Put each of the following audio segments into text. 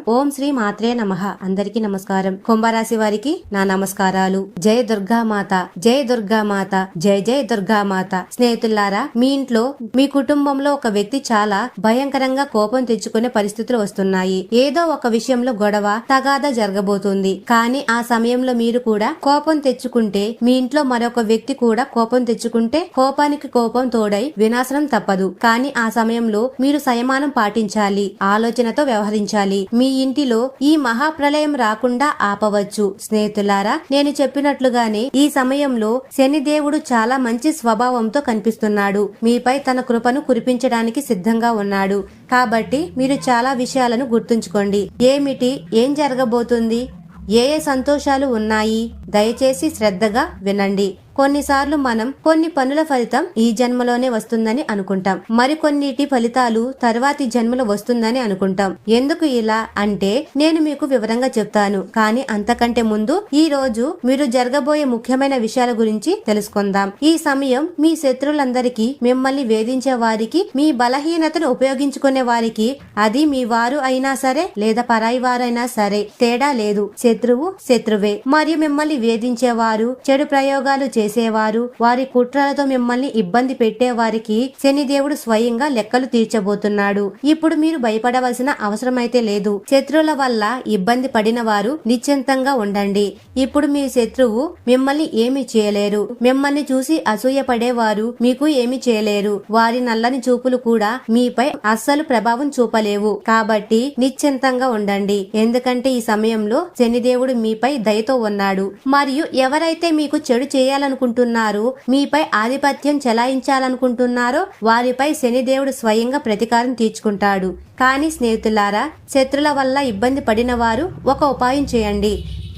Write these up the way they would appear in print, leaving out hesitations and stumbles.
ఓం శ్రీ మాత్రే నమః. అందరికీ నమస్కారం. కుంభరాశి వారికి నా నమస్కారాలు. జయ దుర్గామాత, జయ దుర్గామాత, జయ జయ దుర్గామాత. స్నేహితులారా, మీ ఇంట్లో మీ కుటుంబంలో ఒక వ్యక్తి చాలా భయంకరంగా కోపం తెచ్చుకునే పరిస్థితులు వస్తున్నాయి. ఏదో ఒక విషయంలో గొడవ తగాదా జరగబోతుంది. కానీ ఆ సమయంలో మీరు కూడా కోపం తెచ్చుకుంటే, మీ ఇంట్లో మరొక వ్యక్తి కూడా కోపం తెచ్చుకుంటే కోపానికి కోపం తోడై వినాశనం తప్పదు. కానీ ఆ సమయంలో మీరు సంయమనం పాటించాలి, ఆలోచనతో వ్యవహరించాలి. మీ ఇంటిలో ఈ మహాప్రళయం రాకుండా ఆపవచ్చు. స్నేహితులారా, నేను చెప్పినట్లుగానే ఈ సమయంలో శనిదేవుడు చాలా మంచి స్వభావంతో కనిపిస్తున్నాడు. మీపై తన కృపను కురిపించడానికి సిద్ధంగా ఉన్నాడు. కాబట్టి మీరు చాలా విషయాలను గుర్తుంచుకోండి. ఏం జరగబోతుంది, ఏ సంతోషాలు ఉన్నాయి, దయచేసి శ్రద్ధగా వినండి. కొన్నిసార్లు మనం కొన్ని పనుల ఫలితం ఈ జన్మలోనే వస్తుందని అనుకుంటాం, మరికొన్నిటి ఫలితాలు తర్వాతి జన్మలో వస్తుందని అనుకుంటాం. ఎందుకు ఇలా అంటే నేను మీకు వివరంగా చెప్తాను. కానీ అంతకంటే ముందు ఈ రోజు మీరు జరగబోయే ముఖ్యమైన విషయాల గురించి తెలుసుకుందాం. ఈ సమయం మీ శత్రువులందరికీ, మిమ్మల్ని వేధించే వారికి, మీ బలహీనతను ఉపయోగించుకునే వారికి, అది మీ వారు అయినా సరే లేదా పరాయి వారైనా సరే తేడా లేదు, శత్రువే. మరియు మిమ్మల్ని వేధించేవారు, చెడు ప్రయోగాలు చేసేవారు, వారి కుట్రలతో మిమ్మల్ని ఇబ్బంది పెట్టేవారికి శనిదేవుడు స్వయంగా లెక్కలు తీర్చబోతున్నాడు. ఇప్పుడు మీరు భయపడవలసిన అవసరమైతే లేదు. శత్రువుల వల్ల ఇబ్బంది పడిన వారు నిశ్చింతంగా ఉండండి. ఇప్పుడు మీ శత్రువు మిమ్మల్ని ఏమి చేయలేరు. మిమ్మల్ని చూసి అసూయ పడేవారు మీకు ఏమి చేయలేరు. వారి నల్లని చూపులు కూడా మీపై అస్సలు ప్రభావం చూపలేవు. కాబట్టి నిశ్చింతంగా ఉండండి. ఎందుకంటే ఈ సమయంలో శనిదేవుడు మీపై దయతో ఉన్నాడు. మరియు ఎవరైతే మీకు చెడు చేయాలనుకుంటున్నారో, మీపై ఆధిపత్యం చెలాయించాలనుకుంటున్నారో వారిపై శనిదేవుడు స్వయంగా ప్రతీకారం తీర్చుకుంటాడు. కానీ స్నేహితులారా, శత్రుల వల్ల ఇబ్బంది పడిన వారు ఒక ఉపాయం చేయండి.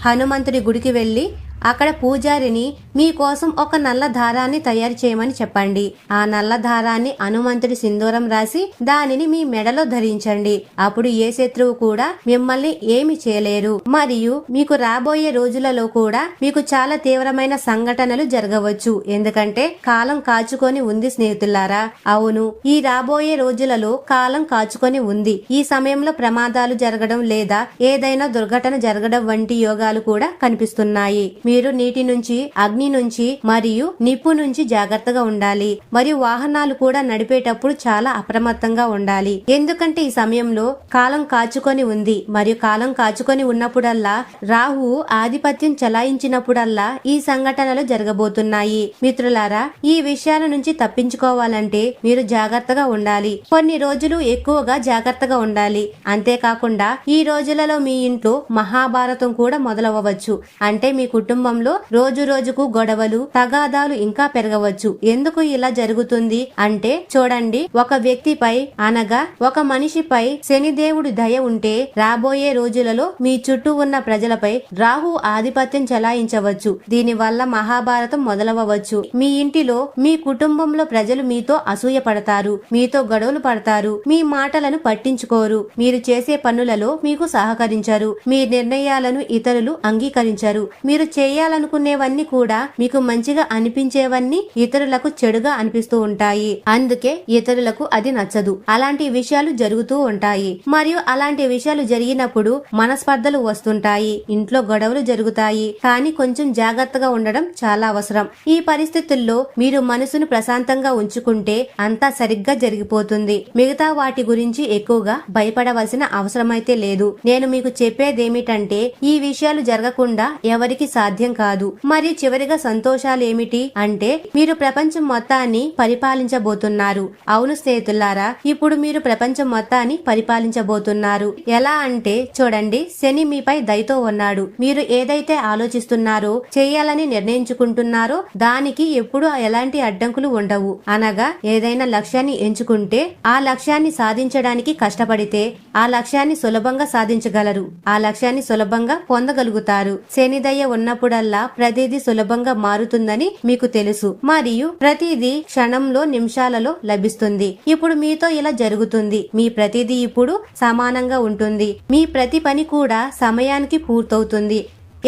హనుమంతుడి గుడికి వెళ్లి అక్కడ పూజారిని మీకోసం ఒక నల్ల దారాన్ని తయారు చేయమని చెప్పండి. ఆ నల్ల దారాన్ని హనుమంతుడి సింధూరం రాసి దానిని మీ మెడలో ధరించండి. అప్పుడు ఏ శత్రువు కూడా మిమ్మల్ని ఏమి చేయలేరు. మరియు మీకు రాబోయే రోజులలో కూడా మీకు చాలా తీవ్రమైన సంఘటనలు జరగవచ్చు. ఎందుకంటే కాలం కాచుకొని ఉంది స్నేహితులారా. అవును, ఈ రాబోయే రోజులలో కాలం కాచుకొని ఉంది. ఈ సమయంలో ప్రమాదాలు జరగడం లేదా ఏదైనా దుర్ఘటన జరగడం వంటి యోగాలు కూడా కనిపిస్తున్నాయి. మీరు నీటి నుంచి, అగ్ని నుంచి మరియు నిప్పు నుంచి జాగ్రత్తగా ఉండాలి. మరియు వాహనాలు కూడా నడిపేటప్పుడు చాలా అప్రమత్తంగా ఉండాలి. ఎందుకంటే ఈ సమయంలో కాలం కాచుకొని ఉంది. మరియు కాలం కాచుకొని ఉన్నప్పుడల్లా, రాహువు ఆధిపత్యం చెలాయించినప్పుడల్లా ఈ సంఘటనలు జరగబోతున్నాయి. మిత్రులారా, ఈ విషయాల నుంచి తప్పించుకోవాలంటే మీరు జాగ్రత్తగా ఉండాలి. కొన్ని రోజులు ఎక్కువగా జాగ్రత్తగా ఉండాలి. అంతేకాకుండా ఈ రోజులలో మీ ఇంట్లో మహాభారతం కూడా మొదలవ్వచ్చు. అంటే మీ కుటుంబంలో రోజు రోజుకు గొడవలు, తగాదాలు ఇంకా పెరగవచ్చు. ఎందుకు ఇలా జరుగుతుంది అంటే చూడండి, ఒక వ్యక్తిపై అనగా ఒక మనిషిపై శనిదేవుడి దయ ఉంటే రాబోయే రోజులలో మీ చుట్టూ ఉన్న ప్రజలపై రాహు ఆధిపత్యం చెలాయించవచ్చు. దీని వల్ల మహాభారతం మొదలవ్వచ్చు. మీ ఇంటిలో, మీ కుటుంబంలో ప్రజలు మీతో అసూయ పడతారు, మీతో గొడవలు పడతారు, మీ మాటలను పట్టించుకోరు, మీరు చేసే పనులలో మీకు సహకరించరు, మీ నిర్ణయాలను ఇతరులు అంగీకరించరు. మీరు చేయాలనుకునేవన్నీ కూడా మీకు మంచిగా అనిపించేవన్నీ ఇతరులకు చెడుగా అనిపిస్తూ ఉంటాయి. అందుకే ఇతరులకు అది నచ్చదు. అలాంటి విషయాలు జరుగుతూ ఉంటాయి. మరియు అలాంటి విషయాలు జరిగినప్పుడు మనస్పర్ధలు వస్తుంటాయి, ఇంట్లో గొడవలు జరుగుతాయి. కానీ కొంచెం జాగ్రత్తగా ఉండడం చాలా అవసరం. ఈ పరిస్థితుల్లో మీరు మనసును ప్రశాంతంగా ఉంచుకుంటే అంతా సరిగ్గా జరిగిపోతుంది. మిగతా వాటి గురించి ఎక్కువగా భయపడవలసిన అవసరమైతే లేదు. నేను మీకు చెప్పేదేమిటంటే ఈ విషయాలు జరగకుండా ఎవరికి సాధ్యం కాదు. మరియు చివరిగా సంతోషాలు ఏమిటి అంటే మీరు ప్రపంచం మొత్తాన్ని పరిపాలించబోతున్నారు. అవును స్నేహితులారా, ఇప్పుడు మీరు ప్రపంచం మొత్తాన్ని పరిపాలించబోతున్నారు. ఎలా అంటే చూడండి, శని మీపై దయతో ఉన్నాడు. మీరు ఏదైతే ఆలోచిస్తున్నారో, చేయాలని నిర్ణయించుకుంటున్నారో దానికి ఎప్పుడు ఎలాంటి అడ్డంకులు ఉండవు. అనగా ఏదైనా లక్ష్యాన్ని ఎంచుకుంటే ఆ లక్ష్యాన్ని సాధించడానికి కష్టపడితే ఆ లక్ష్యాన్ని సులభంగా సాధించగలరు. ఆ లక్ష్యాన్ని సులభంగా పొందగలుగుతారు. శని దయ ఉన్నప్పుడల్లా ప్రతిదీ సులభంగా మారుతుందని మీకు తెలుసు. మరియు ప్రతిదీ క్షణంలో, నిమిషాలలో లభిస్తుంది. ఇప్పుడు మీతో ఇలా జరుగుతుంది. మీ ప్రతిదీ ఇప్పుడు సమానంగా ఉంటుంది. మీ ప్రతి పని కూడా సమయానికి పూర్తవుతుంది.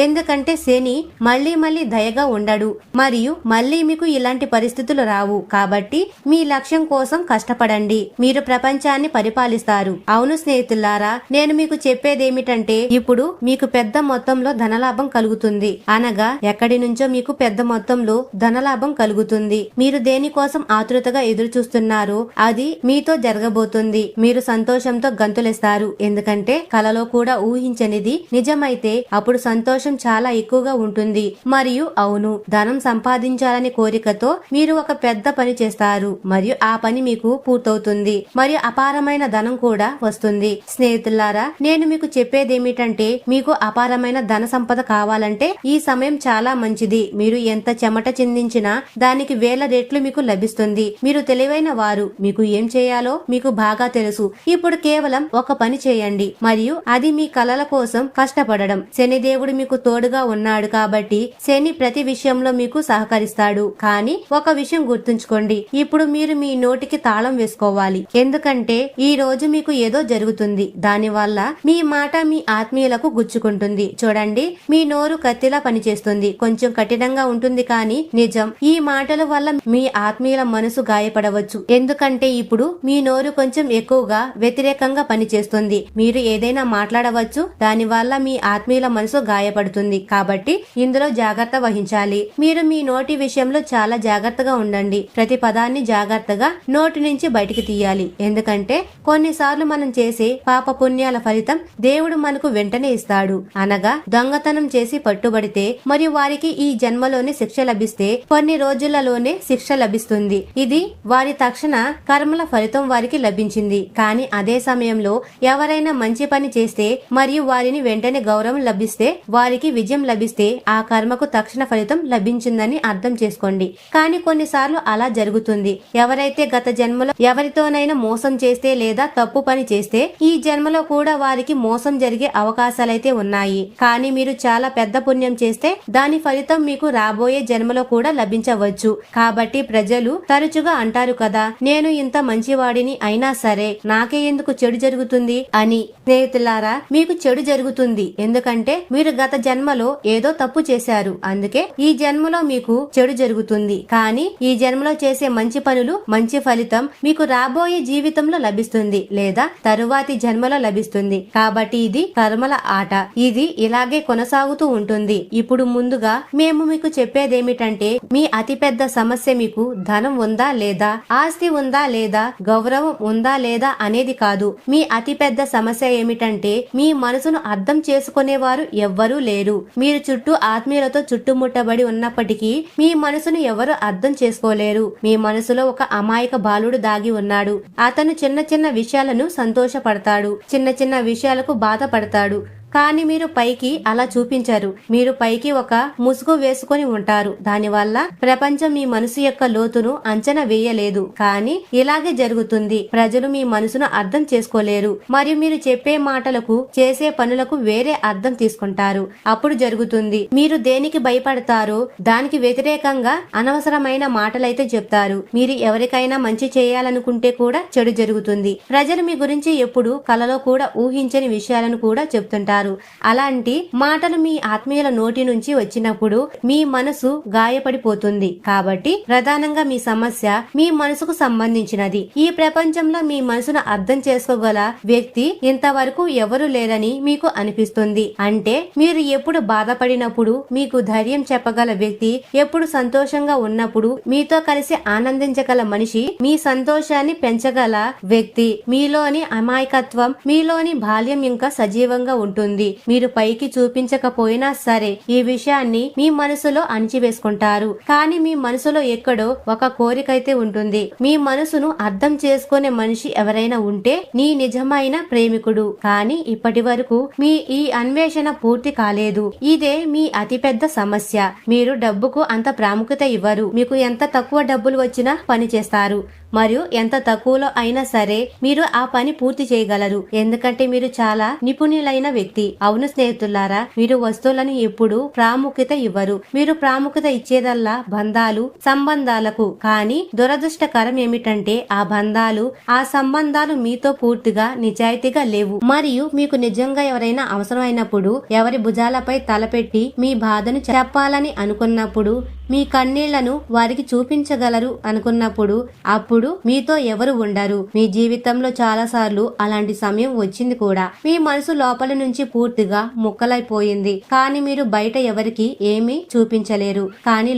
ఎందుకంటే శని మళ్ళీ మళ్ళీ దయగా ఉండడు మరియు మళ్ళీ మీకు ఇలాంటి పరిస్థితులు రావు. కాబట్టి మీ లక్ష్యం కోసం కష్టపడండి, మీరు ప్రపంచాన్ని పరిపాలిస్తారు. అవును స్నేహితులారా, నేను మీకు చెప్పేదేమిటంటే ఇప్పుడు మీకు పెద్ద మొత్తంలో ధనలాభం కలుగుతుంది. అనగా ఎక్కడి నుంచో మీకు పెద్ద మొత్తంలో ధనలాభం కలుగుతుంది. మీరు దేనికోసం ఆతృతగా ఎదురు చూస్తున్నారో అది మీతో జరగబోతుంది. మీరు సంతోషంతో గంతులేస్తారు. ఎందుకంటే కలలో కూడా ఊహించనిది నిజమైతే అప్పుడు సంతోషం చాలా ఎక్కువగా ఉంటుంది. మరియు అవును, ధనం సంపాదించాలని కోరికతో మీరు ఒక పెద్ద పని చేస్తారు మరియు ఆ పని మీకు పూర్తవుతుంది మరియు అపారమైన ధనం కూడా వస్తుంది. స్నేహితులారా, నేను మీకు చెప్పేదేమిటంటే మీకు అపారమైన ధన సంపద కావాలంటే ఈ సమయం చాలా మంచిది. మీరు ఎంత చెమట చిందించినా దానికి వేల రెట్లు మీకు లభిస్తుంది. మీరు తెలివైన వారు, మీకు ఏం చేయాలో మీకు బాగా తెలుసు. ఇప్పుడు కేవలం ఒక పని చేయండి మరియు అది మీ కలల కోసం కష్టపడడం. శనిదేవుడు మీకు తోడుగా ఉన్నాడు కాబట్టి శని ప్రతి విషయంలో మీకు సహకరిస్తాడు. కానీ ఒక విషయం గుర్తుంచుకోండి, ఇప్పుడు మీరు మీ నోటికి తాళం వేసుకోవాలి. ఎందుకంటే ఈ రోజు మీకు ఏదో జరుగుతుంది, దానివల్ల మీ మాట మీ ఆత్మీయులకు గుచ్చుకుంటుంది. చూడండి, మీ నోరు కత్తిలా పనిచేస్తుంది. కొంచెం కఠినంగా ఉంటుంది కానీ నిజం. ఈ మాటల వల్ల మీ ఆత్మీయుల మనసు గాయపడవచ్చు. ఎందుకంటే ఇప్పుడు మీ నోరు కొంచెం ఎక్కువగా వ్యతిరేకంగా పనిచేస్తుంది. మీరు ఏదైనా మాట్లాడవచ్చు, దాని వల్ల మీ ఆత్మీయుల మనసు గాయపడుతుంది. కాబట్టి ఇందులో జాగ్రత్త వహించాలి. మీరు మీ నోటి విషయంలో చాలా జాగ్రత్తగా ఉండండి. ప్రతి పదాన్ని జాగ్రత్తగా నోటి నుంచి బయటికి తీయాలి. ఎందుకంటే కొన్నిసార్లు మనం చేసే పాప పుణ్యాల ఫలితం దేవుడు మనకు వెంటనే ఇస్తాడు. అనగా దొంగతనం చేసి పట్టుబడితే మరియు వారికి ఈ జన్మలోనే శిక్ష లభిస్తే కొన్ని రోజులలోనే శిక్ష లభిస్తుంది. ఇది వారి తక్షణ కర్మల ఫలితం వారికి లభించింది. కానీ అదే సమయంలో ఎవరైనా మంచి పని చేస్తే మరియు వారిని వెంటనే గౌరవం లభిస్తే, వారికి విజయం లభిస్తే ఆ కర్మకు తక్షణ ఫలితం లభించిందని అర్థం చేసుకోండి. కానీ కొన్నిసార్లు అలా జరుగుతుంది. ఎవరైతే గత జన్మలో ఎవరితోనైనా మోసం చేస్తే లేదా తప్పు పని చేస్తే ఈ జన్మలో కూడా వారికి మోసం జరిగే అవకాశాలైతే ఉన్నాయి. కానీ మీరు చాలా పెద్ద పుణ్యం చేస్తే దాని ఫలితం మీకు రాబోయే జన్మలో కూడా లభించవచ్చు. కాబట్టి ప్రజలు తరచుగా అంటారు కదా, నేను ఇంత మంచివాడిని అయినా సరే నాకే ఎందుకు చెడు జరుగుతుంది అని. స్నేహితులారా, మీకు చెడు జరుగుతుంది ఎందుకంటే మీరు గత జన్మలో ఏదో తప్పు చేశారు. అందుకే ఈ జన్మలో మీకు చెడు జరుగుతుంది. కానీ ఈ జన్మలో చేసే మంచి పనులు మంచి ఫలితం మీకు రాబోయే జీవితంలో లభిస్తుంది లేదా తరువాతి జన్మలో లభిస్తుంది. కాబట్టి ఇది కర్మల ఆట. ఇది ఇలాగే కొనసాగుతూ ఉంటుంది. ఇప్పుడు ముందుగా మేము మీకు చెప్పేదేమిటంటే మీ అతిపెద్ద సమస్య మీకు ధనం ఉందా లేదా, ఆస్తి ఉందా లేదా, గౌరవం ఉందా లేదా అనేది కాదు. మీ అతిపెద్ద సమస్య ఏమిటంటే మీ మనసును అర్థం చేసుకునేవారు ఎవ్వరూ లేరు. మీరు చుట్టూ ఆత్మీయులతో చుట్టుముట్టబడి ఉన్నప్పటికీ మీ మనసును ఎవరు అర్థం చేసుకోలేరు. మీ మనసులో ఒక అమాయక బాలుడు దాగి ఉన్నాడు. అతను చిన్న చిన్న విషయాలను సంతోషపడతాడు, చిన్న చిన్న విషయాలకు బాధపడతాడు. కానీ మీరు పైకి అలా చూపించారు. మీరు పైకి ఒక ముసుగు వేసుకొని ఉంటారు. దానివల్ల ప్రపంచం మీ మనసు యొక్క లోతును అంచనా వేయలేదు. కానీ ఇలాగే జరుగుతుంది. ప్రజలు మీ మనసును అర్థం చేసుకోలేరు మరియు మీరు చెప్పే మాటలకు చేసే పనులకు వేరే అర్థం తీసుకుంటారు. అప్పుడు జరుగుతుంది, మీరు దేనికి భయపడతారో దానికి వ్యతిరేకంగా అనవసరమైన మాటలైతే చెప్తారు. మీరు ఎవరికైనా మంచి చేయాలనుకుంటే కూడా చెడు జరుగుతుంది. ప్రజలు మీ గురించి ఎప్పుడు కలలో కూడా ఊహించని విషయాలను కూడా చెప్తుంటారు. అలాంటి మాటలు మీ ఆత్మీయుల నోటి నుంచి వచ్చినప్పుడు మీ మనసు గాయపడిపోతుంది. కాబట్టి ప్రధానంగా మీ సమస్య మీ మనసుకు సంబంధించినది. ఈ ప్రపంచంలో మీ మనసును అర్థం చేసుకోగల వ్యక్తి ఇంతవరకు ఎవరు లేరని మీకు అనిపిస్తుంది. అంటే మీరు ఎప్పుడు బాధపడినప్పుడు మీకు ధైర్యం చెప్పగల వ్యక్తి, ఎప్పుడు సంతోషంగా ఉన్నప్పుడు మీతో కలిసి ఆనందించగల మనిషి, మీ సంతోషాన్ని పెంచగల వ్యక్తి, మీలోని అమాయకత్వం, మీలోని బాల్యం ఇంకా సజీవంగా ఉంటుంది. మీరు పైకి చూపించకపోయినా సరే ఈ విషయాన్ని మీ మనసులో అణిచివేసుకుంటారు. కానీ మీ మనసులో ఎక్కడో ఒక కోరికైతే ఉంటుంది. మీ మనసును అర్థం చేసుకునే మనిషి ఎవరైనా ఉంటే నీ నిజమైన ప్రేమికుడు. కానీ ఇప్పటి వరకు మీ ఈ అన్వేషణ పూర్తి కాలేదు. ఇదే మీ అతిపెద్ద సమస్య. మీరు డబ్బుకు అంత ప్రాముఖ్యత ఇవ్వరు. మీకు ఎంత తక్కువ డబ్బులు వచ్చినా పని చేస్తారు మరియు ఎంత తక్కువలో అయినా సరే మీరు ఆ పని పూర్తి చేయగలరు. ఎందుకంటే మీరు చాలా నిపుణులైన వ్యక్తి. అవును స్నేహితులారా, మీరు వస్తువులను ఎప్పుడు ప్రాముఖ్యత ఇవ్వరు. మీరు ప్రాముఖ్యత ఇచ్చేదల్లా బంధాలు, సంబంధాలకు. కానీ దురదృష్టకరం ఏమిటంటే ఆ బంధాలు, ఆ సంబంధాలు మీతో పూర్తిగా నిజాయితీగా లేవు. మరియు మీకు నిజంగా ఎవరైనా అవసరమైనప్పుడు ఎవరి భుజాలపై తలపెట్టి మీ బాధను చెప్పాలని అనుకున్నప్పుడు, మీ కన్నీళ్లను వారికి చూపించగలరు అనుకున్నప్పుడు, అప్పుడు మీతో ఎవరు ఉండరు. మీ జీవితంలో చాలా సార్లు అలాంటి సమయం వచ్చింది కూడా. మీ మనసు లోపల నుంచి పూర్తిగా ముక్కలైపోయింది. కానీ మీరు బయట ఎవరికి ఏమీ చూపించలేరు. కానీ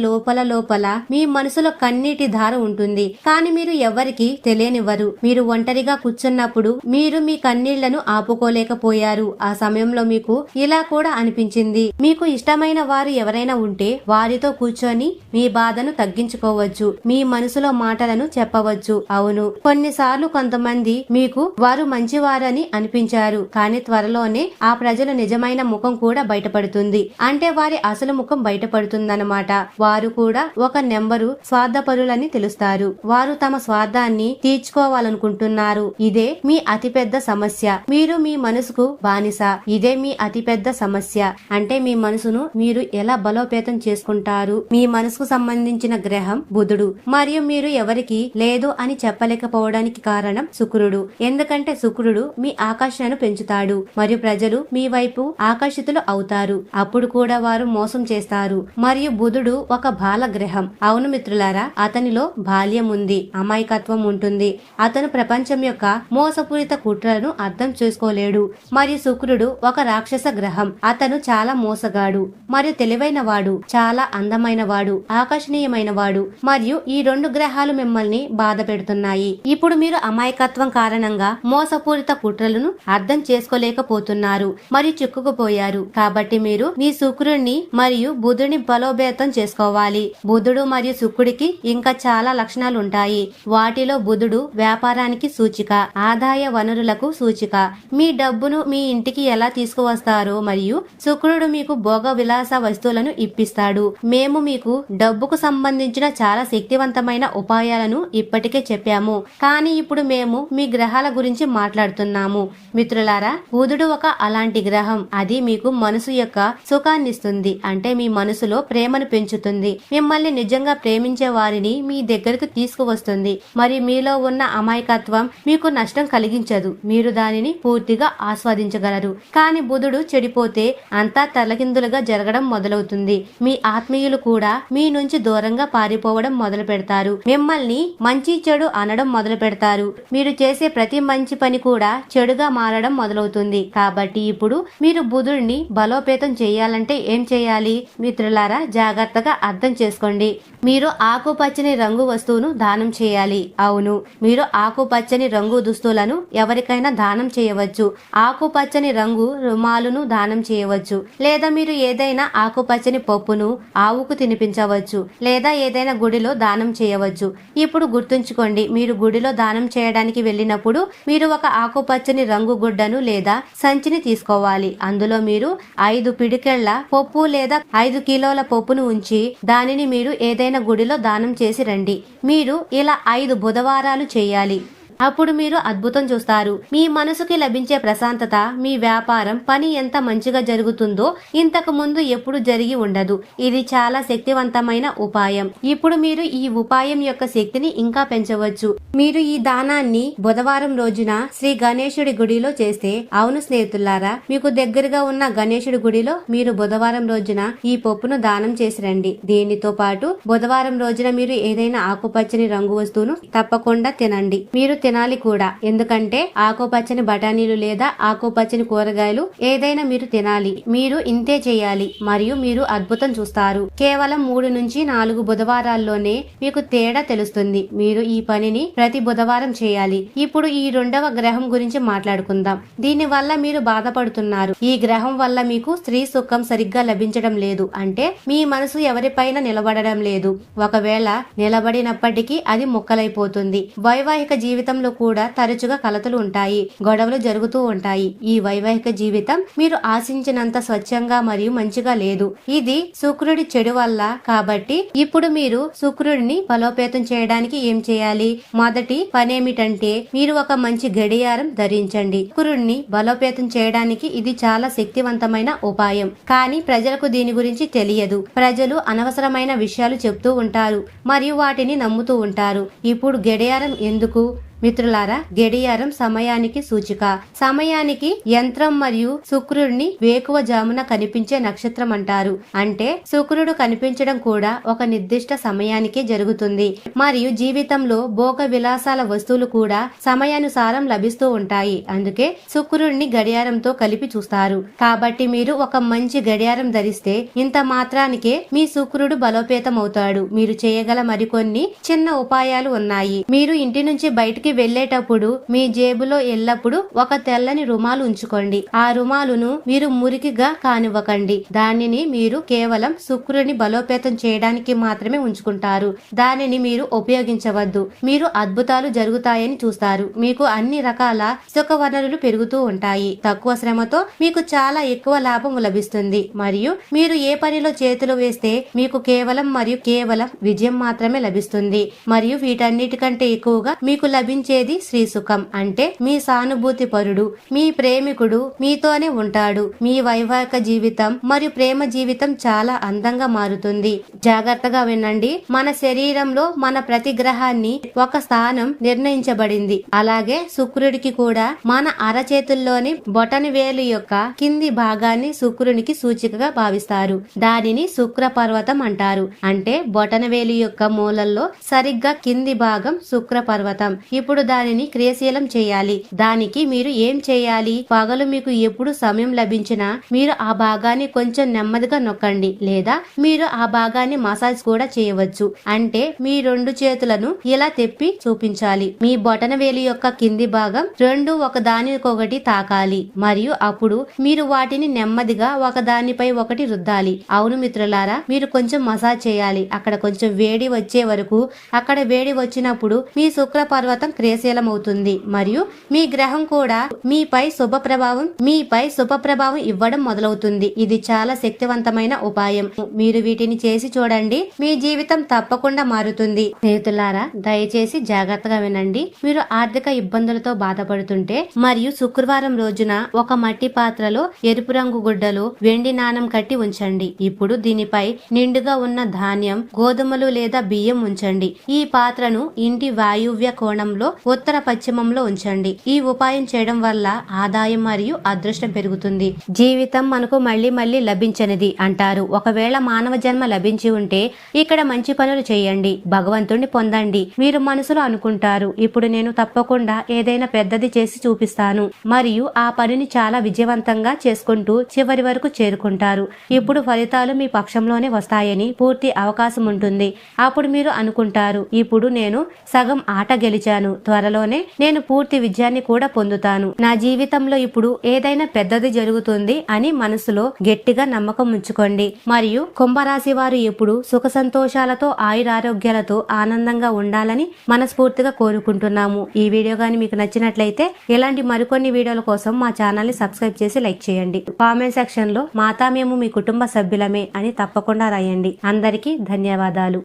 లోపల మీ మనసులో కన్నీటి ధార ఉంటుంది. కానీ మీరు ఎవరికి తెలియనివ్వరు. మీరు ఒంటరిగా కూర్చున్నప్పుడు మీరు మీ కన్నీళ్లను ఆపుకోలేకపోయారు. ఆ సమయంలో మీకు ఇలా కూడా అనిపించింది. మీకు ఇష్టమైన వారు ఎవరైనా ఉంటే వారితో కూర్చొని మీ బాధను తగ్గించుకోవచ్చు. మీ మనసులో మాటలను చెప్పవచ్చు. అవును, కొన్నిసార్లు కొంతమంది మీకు వారు మంచివారని అనిపించారు. కానీ త్వరలోనే ఆ ప్రజల నిజమైన ముఖం కూడా బయటపడుతుంది. అంటే వారి అసలు ముఖం బయటపడుతుందన్నమాట. వారు కూడా ఒక నెంబరు స్వార్థపరులని తెలుస్తారు. వారు తమ స్వార్థాన్ని తీర్చుకోవాలనుకుంటున్నారు. ఇదే మీ అతిపెద్ద సమస్య. మీరు మీ మనసుకు బానిస. ఇదే మీ అతిపెద్ద సమస్య. అంటే మీ మనసును మీరు ఎలా బలోపేతం చేసుకుంటారు. మీ మనసుకు సంబంధించిన గ్రహం బుధుడు. మరియు మీరు ఎవరికి లేదు అని చెప్పలేకపోవడానికి కారణం శుక్రుడు. ఎందుకంటే శుక్రుడు మీ ఆకర్షణను పెంచుతాడు మరియు ప్రజలు మీ వైపు ఆకర్షితులు అవుతారు. అప్పుడు కూడా వారు మోసం చేస్తారు. మరియు బుధుడు ఒక బాల గ్రహం. అవును మిత్రులారా, అతనిలో బాల్యం ఉంది, అమాయకత్వం ఉంటుంది. అతను ప్రపంచం యొక్క మోసపూరిత కుట్రలను అర్థం చేసుకోలేడు. మరియు శుక్రుడు ఒక రాక్షస గ్రహం. అతను చాలా మోసగాడు మరియు తెలివైన వాడు, చాలా అందమైన వాడు, ఆకర్షణీయమైన వాడు. మరియు ఈ రెండు గ్రహాలు మిమ్మల్ని బాధ పెడుతున్నాయి. ఇప్పుడు మీరు అమాయకత్వం కారణంగా మోసపూరిత కుట్రలను అర్థం చేసుకోలేకపోతున్నారు మరియు చిక్కుకుపోయారు. కాబట్టి మీరు మీ శుక్రుడిని మరియు బుధుడిని బలోపేతం చేసుకోవాలి. బుధుడు మరియు శుక్రుడికి ఇంకా చాలా లక్షణాలు ఉంటాయి. వాటిలో బుధుడు వ్యాపారానికి సూచిక, ఆదాయ వనరులకు సూచిక, మీ డబ్బును మీ ఇంటికి ఎలా తీసుకువస్తారో. మరియు శుక్రుడు మీకు భోగ విలాస వస్తువులను ఇప్పిస్తాడు. మేము మీకు డబ్బుకు సంబంధించిన చాలా శక్తివంతమైన ఉపాయాలను ఇప్పటికే చెప్పాము. కానీ ఇప్పుడు మేము మీ గ్రహాల గురించి మాట్లాడుతున్నాము. మిత్రులారా, బుధుడు ఒక అలాంటి గ్రహం. అది మీకు మనసు యొక్క సుఖాన్నిస్తుంది. అంటే మీ మనసులో ప్రేమను పెంచుతుంది. మిమ్మల్ని నిజంగా ప్రేమించే వారిని మీ దగ్గరకు తీసుకువస్తుంది. మరి మీలో ఉన్న అమాయకత్వం మీకు నష్టం కలిగించదు. మీరు దానిని పూర్తిగా ఆస్వాదించగలరు. కానీ బుధుడు చెడిపోతే అంతా తలకిందులుగా జరగడం మొదలవుతుంది. మీ ఆత్మీయులు కూడా మీ నుంచి దూరంగా పారిపోవడం మొదలు పెడతారు. మిమ్మల్ని మంచి చెడు అనడం మొదలు పెడతారు. మీరు చేసే ప్రతి మంచి పని కూడా చెడుగా మారడం మొదలవుతుంది. కాబట్టి ఇప్పుడు మీరు బుధుడిని బలోపేతం చేయాలంటే ఏం చేయాలి? మిత్రులారా, జాగ్రత్తగా అర్థం చేసుకోండి. మీరు ఆకుపచ్చని రంగు వస్తువును దానం చేయాలి. అవును, మీరు ఆకుపచ్చని రంగు దుస్తులను ఎవరికైనా దానం చేయవచ్చు. ఆకుపచ్చని రంగు రుమాలును దానం చేయవచ్చు. లేదా మీరు ఏదైనా ఆకుపచ్చని పప్పును ఆవుకు తినిపించవచ్చు. లేదా ఏదైనా గుడిలో దానం చేయవచ్చు. ఇప్పుడు గుర్తుంచుకోండి, మీరు గుడిలో దానం చేయడానికి వెళ్ళినప్పుడు మీరు ఒక ఆకుపచ్చని రంగు గుడ్డను లేదా సంచిని తీసుకోవాలి. అందులో మీరు 5 పిడికెళ్ల పప్పు లేదా 5 కిలోల పప్పును ఉంచి దానిని మీరు ఏదైనా గుడిలో దానం చేసి రండి. మీరు ఇలా 5 బుధవారాలు చేయాలి. అప్పుడు మీరు అద్భుతం చూస్తారు. మీ మనసుకి లభించే ప్రశాంతత, మీ వ్యాపారం పని ఎంత మంచిగా జరుగుతుందో ఇంతకు ముందు ఎప్పుడు జరిగి ఉండదు. ఇది చాలా శక్తివంతమైన ఉపాయం. ఇప్పుడు మీరు ఈ ఉపాయం యొక్క శక్తిని ఇంకా పెంచవచ్చు. మీరు ఈ దానాన్ని బుధవారం రోజున శ్రీ గణేశుడి గుడిలో చేస్తే, అవును స్నేహితులారా, మీకు దగ్గరగా ఉన్న గణేశుడి గుడిలో మీరు బుధవారం రోజున ఈ పప్పును దానం చేసి రండి. దీనితో పాటు బుధవారం రోజున మీరు ఏదైనా ఆకుపచ్చని రంగు వస్తువును తప్పకుండా తినండి. మీరు తినాలి కూడా. ఎందుకంటే ఆకుపచ్చని బఠానీలు లేదా ఆకుపచ్చని కూరగాయలు ఏదైనా మీరు తినాలి. మీరు ఇంతే చేయాలి మరియు మీరు అద్భుతం చూస్తారు. కేవలం 3 నుంచి 4 బుధవారాల్లోనే మీకు తేడా తెలుస్తుంది. మీరు ఈ పనిని ప్రతి బుధవారం చేయాలి. ఇప్పుడు ఈ 2వ గ్రహం గురించి మాట్లాడుకుందాం. దీని వల్ల మీరు బాధపడుతున్నారు. ఈ గ్రహం వల్ల మీకు స్త్రీ సుఖం సరిగ్గా లభించడం లేదు. అంటే మీ మనసు ఎవరిపైన నిలబడడం లేదు. ఒకవేళ నిలబడినప్పటికీ అది ముక్కలైపోతుంది. వైవాహిక జీవితం జీవితంలో కూడా తరచుగా కలతలు ఉంటాయి, గొడవలు జరుగుతూ ఉంటాయి. ఈ వైవాహిక జీవితం మీరు ఆశించినంత స్వచ్ఛంగా మరియు మంచిగా లేదు. ఇది శుక్రుడి చెడు వల్ల. కాబట్టి ఇప్పుడు మీరు శుక్రుడిని బలోపేతం చేయడానికి ఏం చేయాలి? మొదటి పనేమిటంటే మీరు ఒక మంచి గడియారం ధరించండి. శుక్రుడిని బలోపేతం చేయడానికి ఇది చాలా శక్తివంతమైన ఉపాయం. కానీ ప్రజలకు దీని గురించి తెలియదు. ప్రజలు అనవసరమైన విషయాలు చెప్తూ ఉంటారు మరియు వాటిని నమ్ముతూ ఉంటారు. ఇప్పుడు గడియారం ఎందుకు? మిత్రులారా, గడియారం సమయానికి సూచిక. సమయానికి యంత్రం మరియు శుక్రుడిని వేకువజామున కనిపించే నక్షత్రం అంటారు. అంటే శుక్రుడు కనిపించడం కూడా ఒక నిర్దిష్ట సమయానికే జరుగుతుంది. మరియు జీవితంలో భోగ విలాసాల వస్తువులు కూడా సమయానుసారం లభిస్తూ ఉంటాయి. అందుకే శుక్రుడిని గడియారంతో కలిపి చూస్తారు. కాబట్టి మీరు ఒక మంచి గడియారం ధరిస్తే ఇంత మాత్రానికే మీ శుక్రుడు బలోపేతం అవుతాడు. మీరు చేయగల మరికొన్ని చిన్న ఉపాయాలు ఉన్నాయి. మీరు ఇంటి నుంచి బయటికి వెళ్లేటప్పుడు మీ జేబులో ఎల్లప్పుడూ ఒక తెల్లని రుమాలు ఉంచుకోండి. ఆ రుమాలును మీరు మురికిగా కానివ్వకండి. దానిని మీరు కేవలం శుక్రుడిని బలోపేతం చేయడానికి మాత్రమే ఉంచుకుంటారు. దానిని మీరు ఉపయోగించవద్దు. మీరు అద్భుతాలు జరుగుతాయని చూస్తారు. మీకు అన్ని రకాల సుఖ వనరులు పెరుగుతూ ఉంటాయి. తక్కువ శ్రమతో మీకు చాలా ఎక్కువ లాభం లభిస్తుంది. మరియు మీరు ఏ పనిలో చేతులు వేస్తే మీకు కేవలం మరియు కేవలం విజయం మాత్రమే లభిస్తుంది. మరియు వీటన్నిటికంటే ఎక్కువగా మీకు లభించేది శ్రీ సుఖం. అంటే మీ సానుభూతి పరుడు, మీ ప్రేమికుడు మీతోనే ఉంటాడు. మీ వైవాహిక జీవితం మరియు ప్రేమ జీవితం చాలా అందంగా మారుతుంది. జాగ్రత్తగా వినండి. మన శరీరంలో మన ప్రతి గ్రహాన్ని ఒక స్థానం నిర్ణయించబడింది. అలాగే శుక్రుడికి కూడా మన అరచేతుల్లోని బొటని వేలు యొక్క కింది భాగాన్ని శుక్రునికి సూచికగా భావిస్తారు. దానిని శుక్ర పర్వతం అంటారు. అంటే బొటనవేలు యొక్క మూలల్లో సరిగ్గా కింది భాగం శుక్ర పర్వతం. ఇప్పుడు దానిని క్రియాశీలం చేయాలి. దానికి మీరు ఏం చేయాలి? పగలు మీకు ఎప్పుడు సమయం లభించినా మీరు ఆ భాగాన్ని కొంచెం నెమ్మదిగా నొక్కండి, లేదా మీరు ఆ భాగాన్ని మసాజ్ కూడా చేయవచ్చు. అంటే మీ రెండు చేతులను ఇలా తెప్పి చూపించాలి. మీ బొటనవేలు యొక్క కింది భాగం రెండు ఒకదానికొకటి తాకాలి మరియు అప్పుడు మీరు వాటిని నెమ్మదిగా ఒకదానిపై ఒకటి రుద్దాలి. అవును మిత్రులారా, మీరు కొంచెం మసాజ్ చేయాలి. అక్కడ కొంచెం వేడి వచ్చే వరకు. అక్కడ వేడి వచ్చినప్పుడు మీ శుక్ర పర్వతం క్రియాశీలమవుతుంది మరియు మీ గ్రహం కూడా మీపై శుభ ప్రభావం ఇవ్వడం మొదలవుతుంది. ఇది చాలా శక్తివంతమైన ఉపాయం. మీరు వీటిని చేసి చూడండి. మీ జీవితం తప్పకుండా మారుతుంది. స్నేహితులారా, దయచేసి జాగ్రత్తగా వినండి. మీరు ఆర్థిక ఇబ్బందులతో బాధపడుతుంటే మరియు శుక్రవారం రోజున ఒక మట్టి పాత్రలో ఎరుపు రంగు గుడ్డలో వెండి నాణం కట్టి ఉంచండి. ఇప్పుడు దీనిపై నిండుగా ఉన్న ధాన్యం, గోధుమలు లేదా బియ్యం ఉంచండి. ఈ పాత్రను ఇంటి వాయువ్య కోణంలో ఉత్తర పశ్చిమంలో ఉంచండి. ఈ ఉపాయం చేయడం వల్ల ఆదాయం మరియు అదృష్టం పెరుగుతుంది. జీవితం మనకు మళ్లీ మళ్లీ లభించనిది అంటారు. ఒకవేళ మానవ జన్మ లభించి ఉంటే ఇక్కడ మంచి పనులు చేయండి, భగవంతుణ్ణి పొందండి. మీరు మనసులో అనుకుంటారు, ఇప్పుడు నేను తప్పకుండా ఏదైనా పెద్దది చేసి చూపిస్తాను మరియు ఆ పనిని చాలా విజయవంతంగా చేసుకుంటూ చివరి వరకు చేరుకుంటారు. ఇప్పుడు ఫలితాలు మీ పక్షంలోనే వస్తాయని పూర్తి అవకాశం ఉంటుంది. అప్పుడు మీరు అనుకుంటారు, ఇప్పుడు నేను సగం ఆట గెలిచాను, త్వరలోనే నేను పూర్తి విజయాన్ని కూడా పొందుతాను. నా జీవితంలో ఇప్పుడు ఏదైనా పెద్దది జరుగుతుంది అని మనసులో గట్టిగా నమ్మకం ఉంచుకోండి. మరియు కుంభరాశి వారు ఎప్పుడు సుఖ సంతోషాలతో ఆయురారోగ్యాలతో ఆనందంగా ఉండాలని మనస్ఫూర్తిగా కోరుకుంటున్నాము. ఈ వీడియో గాని మీకు నచ్చినట్లయితే ఇలాంటి మరికొన్ని వీడియోల కోసం మా ఛానల్ ని సబ్స్క్రైబ్ చేసి లైక్ చేయండి. కామెంట్ సెక్షన్ లో మాతా మేము మీ కుటుంబ సభ్యులమే అని తప్పకుండా రాయండి. అందరికీ ధన్యవాదాలు.